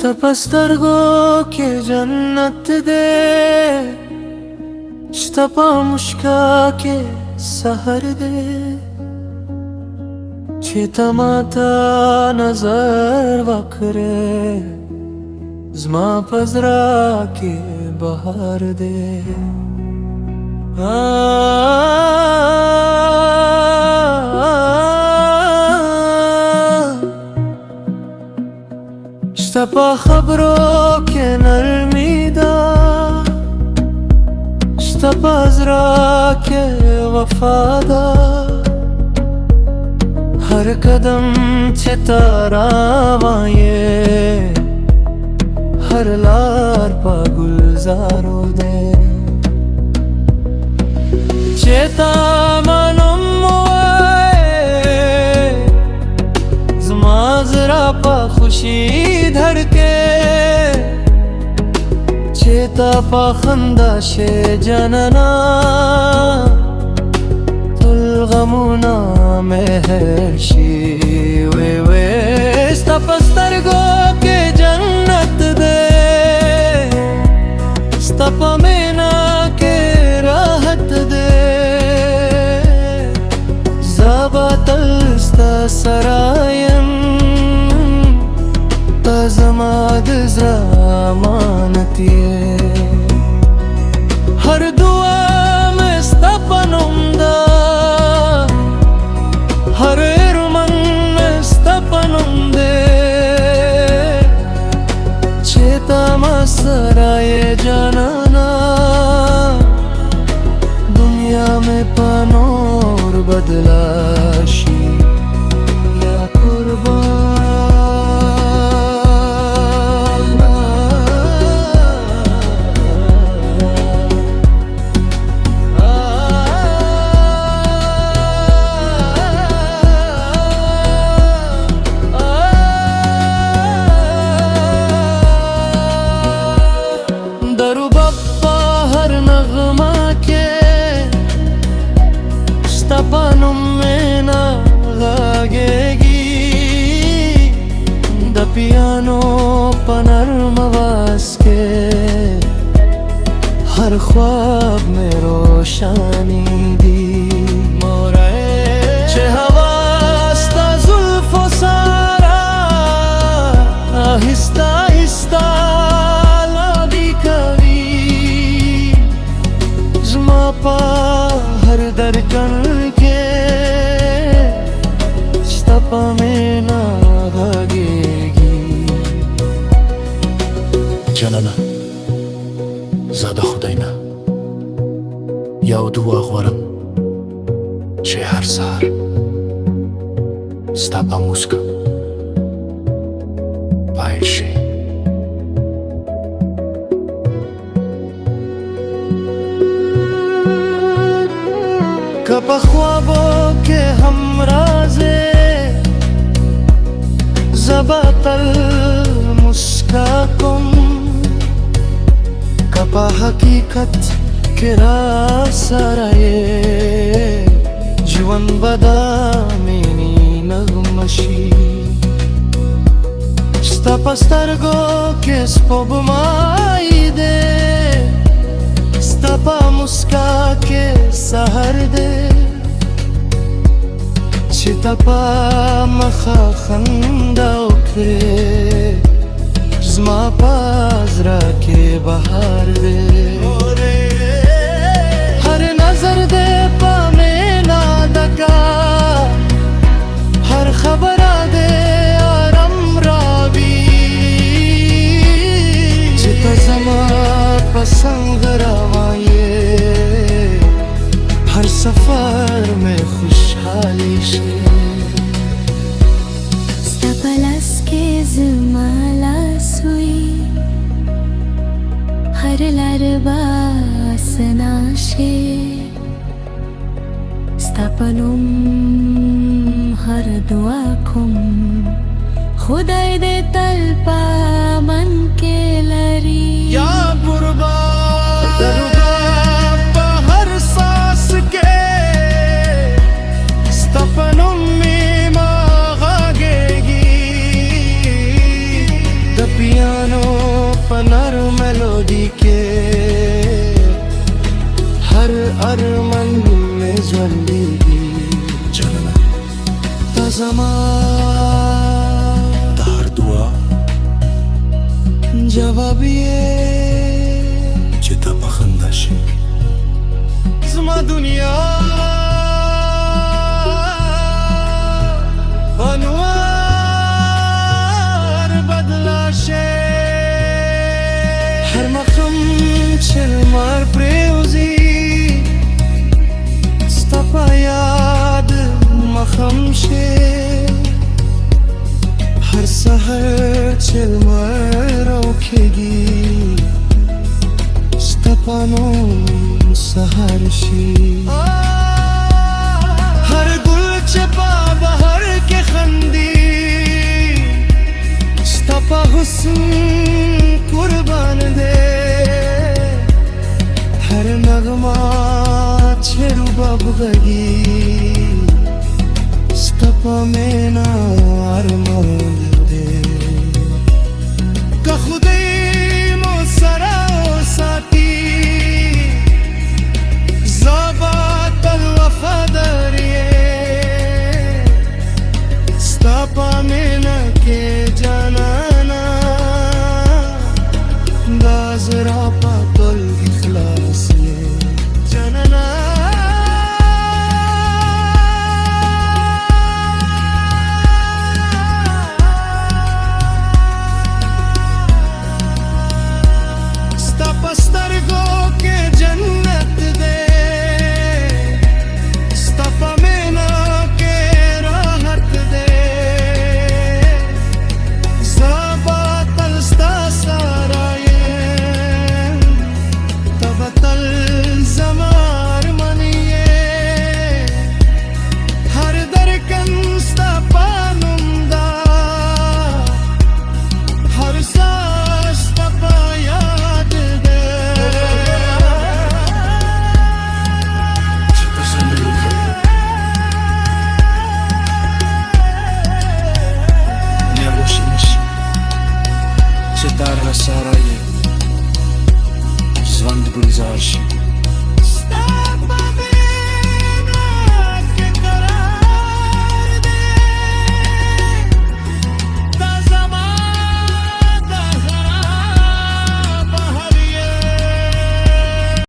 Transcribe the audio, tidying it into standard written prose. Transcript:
سترګو کې جنت دې شته په مشکا کې سحر دې چې ته ماته نظر وکړې زما په زړه کې بهار دې شته په خبرو کې نرمي ده شته په زړه کې وفا ده هر قدم چې ته روان یې هر لار په ګلزارو ده چې تا معلوم وای زما زړه په خوشي धड़के चेता पाखंदा शे जनना तुल गमुना मेहरशी वे स्तपस्तर गो के जन्नत दे स्तप मेना के राहत दे ज़बातल sta सरायन ज़माद ज़मानती हर दुआ में स्तपनुम दा हर इरमन में स्तपनुम दे चेता मसराए जानना दुनिया में पनोर बदलाशी या कुर्बान पियानो पनरम आवाज के हर ख्वाब में रोशनी दी मोरे हवास्ता जुल्फो सारा आहिस्ता आहिस्ता लादी कवी जुमा पा हर दरकन के स्तपा में ना भागे جانانا زاده خداینا یو دعا غواړم چې هر سهار ستا په موسکا پیل شي که په خوابو کې هم راځې زه به تل مسکا کوم په حقیقت کې را سره یې ژوند به د مینې نغمه شي ستا په سترګو کې سپوږمۍ دی ستا په مسکا کې سحر دی چې ته په مخه خندا وکړې زما په زړه کې بهار دی هر نظر دې په مینا دګا هر خبره دې آرام راوي چې ته زما په څنګ روان یې هر سفر مې خوشحالي شي ستا په لاس کې زما हर लर वासना शे स्तपनुम हर दुआ खुम खुदाई दे तलपा मन के लरी या गुरबा हर सांस के स्तपनुम में मांगेगी दपिया कानों पर मेलोडी के हर अरमान में ज्वलेगी জানা तजमा তাহার দোয়া जवाबिए যে তা পাখান্দাসে زما दुनिया انوار بدلا شه هر مقام چل مار پریوزی ستا یاد مخم شه هر سحر چل مار روکگی ستا نوم سحر شی हर गुल छपा बहर के खंदी स्तपा हुस्न कुर्बान दे हर नगमा छेरू बबगगी स्तपा में ना अरमान दे का खुदी मो सरा साथी ضابط الوفاداریه ستا پامینه کې جانانا دا زرا پاتل اخلاص یې جانانا ستا پسترګو کې جنت دے Sara